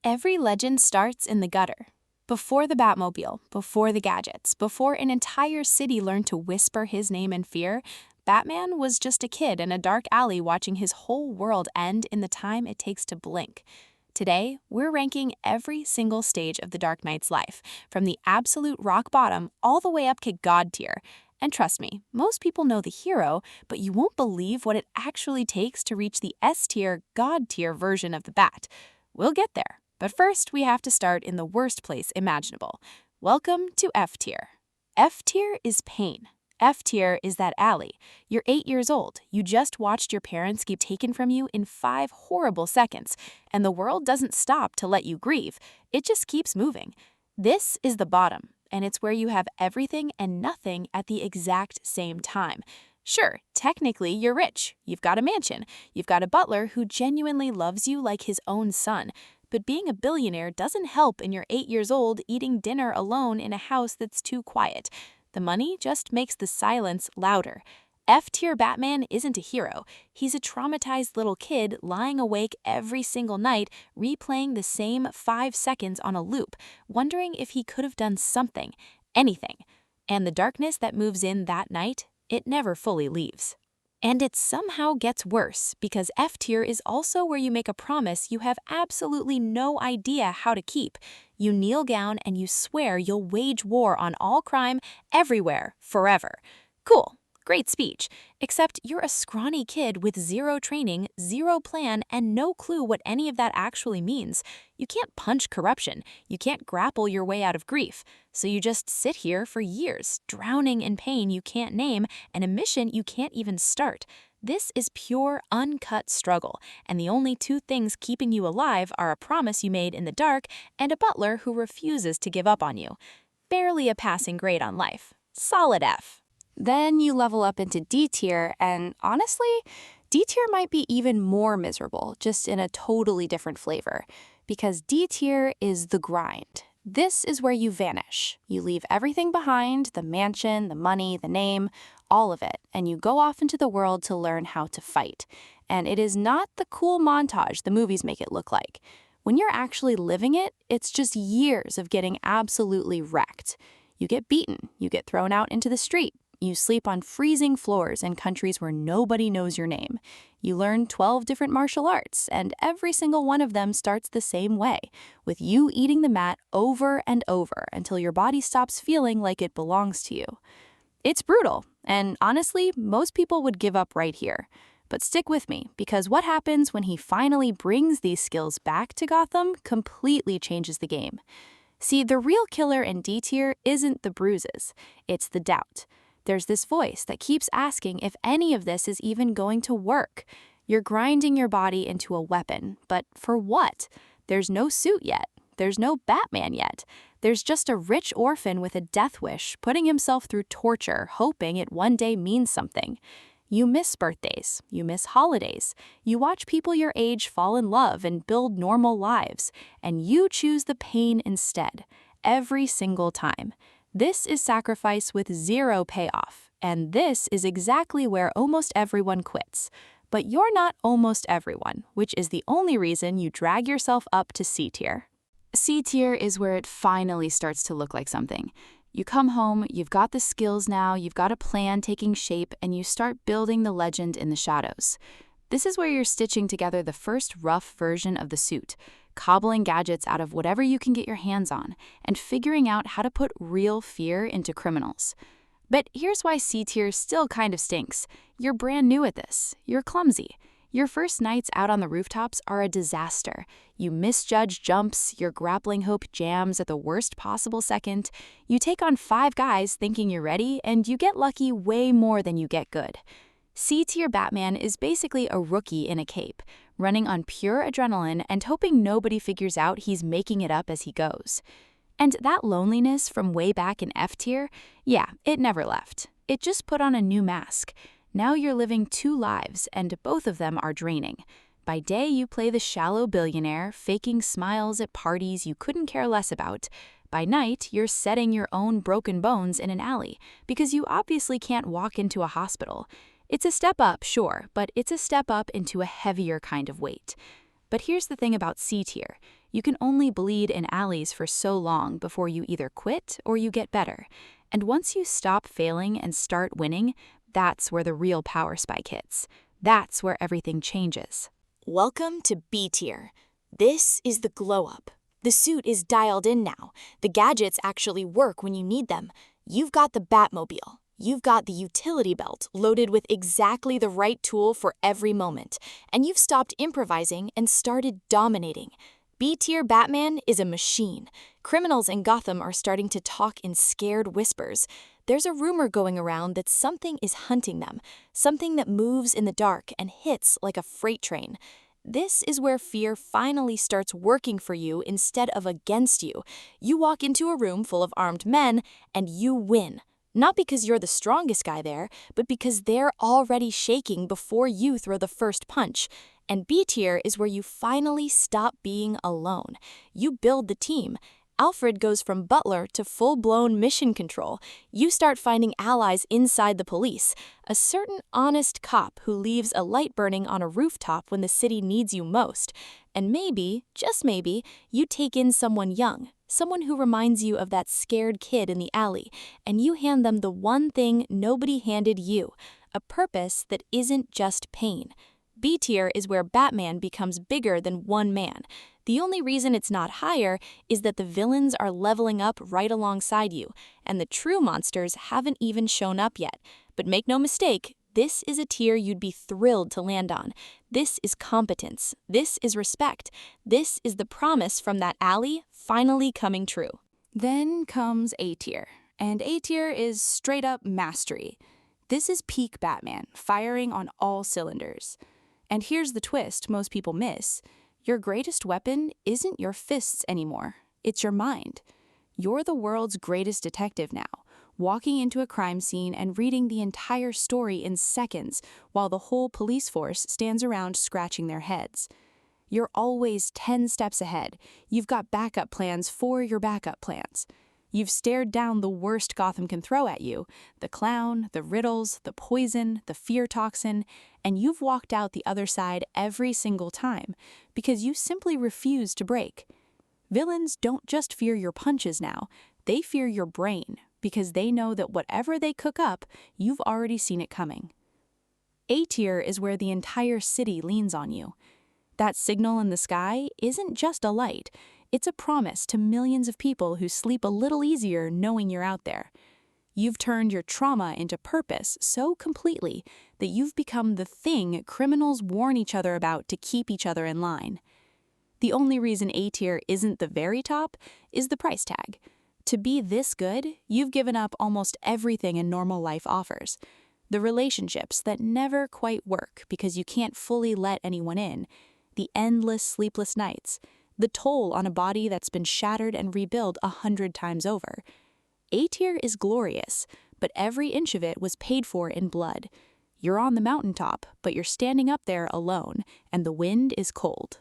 Every legend starts in the gutter. Before the Batmobile, before the gadgets, before an entire city learned to whisper his name in fear, Batman was just a kid in a dark alley watching his whole world end in the time it takes to blink. Today, we're ranking every single stage of the Dark Knight's life, from the absolute rock bottom all the way up to God tier. And trust me, most people know the hero, but you won't believe what it actually takes to reach the S tier, God tier version of the Bat. We'll get there. But first, we have to start in the worst place imaginable. Welcome to F tier. F tier is pain. F tier is that alley. You're 8 years old. You just watched your parents get taken from you in 5 horrible seconds, and the world doesn't stop to let you grieve. It just keeps moving. This is the bottom, and it's where you have everything and nothing at the exact same time. Sure, technically you're rich. You've got a mansion. You've got a butler who genuinely loves you like his own son. But being a billionaire doesn't help in your 8 years old eating dinner alone in a house that's too quiet. The money just makes the silence louder. F-tier Batman isn't a hero. He's a traumatized little kid lying awake every single night, replaying the same 5 seconds on a loop, wondering if he could have done something, anything. And the darkness that moves in that night, it never fully leaves. And it somehow gets worse, because F-tier is also where you make a promise you have absolutely no idea how to keep. You kneel down and you swear you'll wage war on all crime, everywhere, forever. Cool. Great speech. Except you're a scrawny kid with 0 training, 0 plan, and no clue what any of that actually means. You can't punch corruption. You can't grapple your way out of grief. So you just sit here for years, drowning in pain you can't name and a mission you can't even start. This is pure, uncut struggle, and the only 2 things keeping you alive are a promise you made in the dark and a butler who refuses to give up on you. Barely a passing grade on life. Solid F. Then you level up into D tier, and honestly, D tier might be even more miserable, just in a totally different flavor. Because D tier is the grind. This is where you vanish. You leave everything behind, the mansion, the money, the name, all of it, and you go off into the world to learn how to fight. And it is not the cool montage the movies make it look like. When you're actually living it, it's just years of getting absolutely wrecked. You get beaten, you get thrown out into the street. You sleep on freezing floors in countries where nobody knows your name. You learn 12 different martial arts, and every single one of them starts the same way, with you eating the mat over and over until your body stops feeling like it belongs to you. It's brutal, and honestly, most people would give up right here. But stick with me, because what happens when he finally brings these skills back to Gotham completely changes the game. See, the real killer in D tier isn't the bruises, it's the doubt. There's this voice that keeps asking if any of this is even going to work. You're grinding your body into a weapon, but for what? There's no suit yet. There's no Batman yet. There's just a rich orphan with a death wish, putting himself through torture, hoping it one day means something. You miss birthdays. You miss holidays. You watch people your age fall in love and build normal lives, and you choose the pain instead, every single time. This is sacrifice with 0 payoff, and this is exactly where almost everyone quits. But you're not almost everyone, which is the only reason you drag yourself up to C tier. C tier is where it finally starts to look like something. You come home, you've got the skills now, you've got a plan taking shape, and you start building the legend in the shadows. This is where you're stitching together the first rough version of the suit, cobbling gadgets out of whatever you can get your hands on, and figuring out how to put real fear into criminals. But here's why C tier still kind of stinks. You're brand new at this. You're clumsy. Your first nights out on the rooftops are a disaster. You misjudge jumps, your grappling hook jams at the worst possible second. You take on 5 guys thinking you're ready, and you get lucky way more than you get good. C tier Batman is basically a rookie in a cape, running on pure adrenaline and hoping nobody figures out he's making it up as he goes. And that loneliness from way back in F tier, yeah, it never left. It just put on a new mask. Now you're living 2 lives, and both of them are draining. By day, you play the shallow billionaire, faking smiles at parties you couldn't care less about. By night, you're setting your own broken bones in an alley, because you obviously can't walk into a hospital. It's a step up, sure, but it's a step up into a heavier kind of weight. But here's the thing about C tier. You can only bleed in alleys for so long before you either quit or you get better. And once you stop failing and start winning, that's where the real power spike hits. That's where everything changes. Welcome to B tier. This is the glow up. The suit is dialed in now. The gadgets actually work when you need them. You've got the Batmobile. You've got the utility belt loaded with exactly the right tool for every moment. And you've stopped improvising and started dominating. B-tier Batman is a machine. Criminals in Gotham are starting to talk in scared whispers. There's a rumor going around that something is hunting them, something that moves in the dark and hits like a freight train. This is where fear finally starts working for you instead of against you. You walk into a room full of armed men and you win. Not because you're the strongest guy there, but because they're already shaking before you throw the first punch. And B tier is where you finally stop being alone. You build the team. Alfred goes from butler to full-blown mission control. You start finding allies inside the police. A certain honest cop who leaves a light burning on a rooftop when the city needs you most. And maybe, just maybe, you take in someone young, someone who reminds you of that scared kid in the alley, and you hand them the one thing nobody handed you, a purpose that isn't just pain. B tier is where Batman becomes bigger than one man. The only reason it's not higher is that the villains are leveling up right alongside you, and the true monsters haven't even shown up yet. But make no mistake, this is a tier you'd be thrilled to land on. This is competence. This is respect. This is the promise from that alley finally coming true. Then comes A tier, and A tier is straight up mastery. This is peak Batman, firing on all cylinders. And here's the twist most people miss. Your greatest weapon isn't your fists anymore. It's your mind. You're the world's greatest detective now, walking into a crime scene and reading the entire story in seconds while the whole police force stands around scratching their heads. You're always 10 steps ahead. You've got backup plans for your backup plans. You've stared down the worst Gotham can throw at you, the clown, the riddles, the poison, the fear toxin, and you've walked out the other side every single time because you simply refuse to break. Villains don't just fear your punches now, they fear your brain because they know that whatever they cook up, you've already seen it coming. A tier is where the entire city leans on you. That signal in the sky isn't just a light. It's a promise to millions of people who sleep a little easier knowing you're out there. You've turned your trauma into purpose so completely that you've become the thing criminals warn each other about to keep each other in line. The only reason A tier isn't the very top is the price tag. To be this good, you've given up almost everything a normal life offers. The relationships that never quite work because you can't fully let anyone in, the endless sleepless nights, the toll on a body that's been shattered and rebuilt 100 times over. A tier is glorious, but every inch of it was paid for in blood. You're on the mountaintop, but you're standing up there alone, and the wind is cold.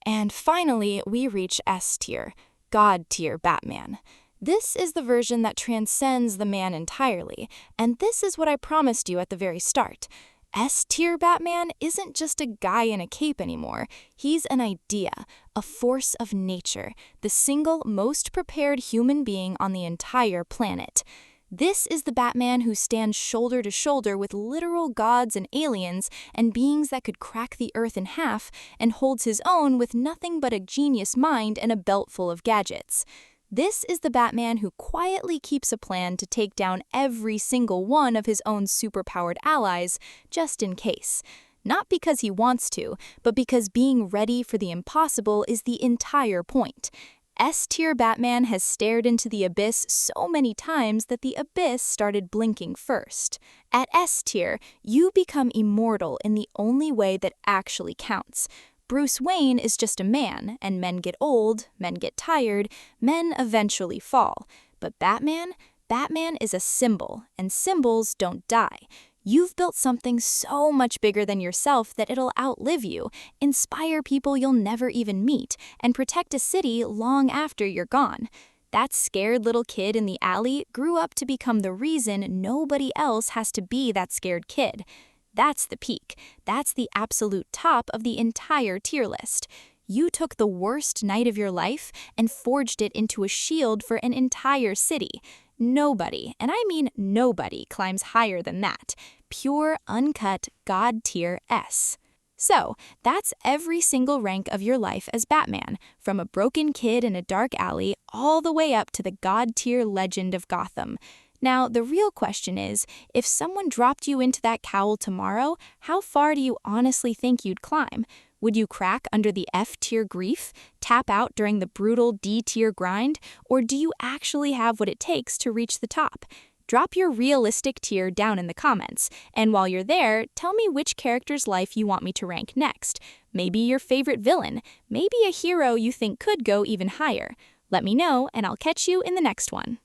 And finally, we reach S tier, God tier Batman. This is the version that transcends the man entirely, and this is what I promised you at the very start. S-tier Batman isn't just a guy in a cape anymore. He's an idea, a force of nature, the single most prepared human being on the entire planet. This is the Batman who stands shoulder to shoulder with literal gods and aliens and beings that could crack the earth in half and holds his own with nothing but a genius mind and a belt full of gadgets. This is the Batman who quietly keeps a plan to take down every single one of his own superpowered allies, just in case. Not because he wants to, but because being ready for the impossible is the entire point. S-tier Batman has stared into the abyss so many times that the abyss started blinking first. At S-tier, you become immortal in the only way that actually counts. Bruce Wayne is just a man, and men get old, men get tired, men eventually fall. But Batman is a symbol, and symbols don't die. You've built something so much bigger than yourself that it'll outlive you, inspire people you'll never even meet, and protect a city long after you're gone. That scared little kid in the alley grew up to become the reason nobody else has to be that scared kid. That's the peak. That's the absolute top of the entire tier list. You took the worst night of your life and forged it into a shield for an entire city. Nobody, and I mean nobody, climbs higher than that. Pure, uncut, God tier S. So, that's every single rank of your life as Batman, from a broken kid in a dark alley all the way up to the God tier legend of Gotham. Now, the real question is, if someone dropped you into that cowl tomorrow, how far do you honestly think you'd climb? Would you crack under the F-tier grief, tap out during the brutal D-tier grind, or do you actually have what it takes to reach the top? Drop your realistic tier down in the comments, and while you're there, tell me which character's life you want me to rank next. Maybe your favorite villain, maybe a hero you think could go even higher. Let me know, and I'll catch you in the next one.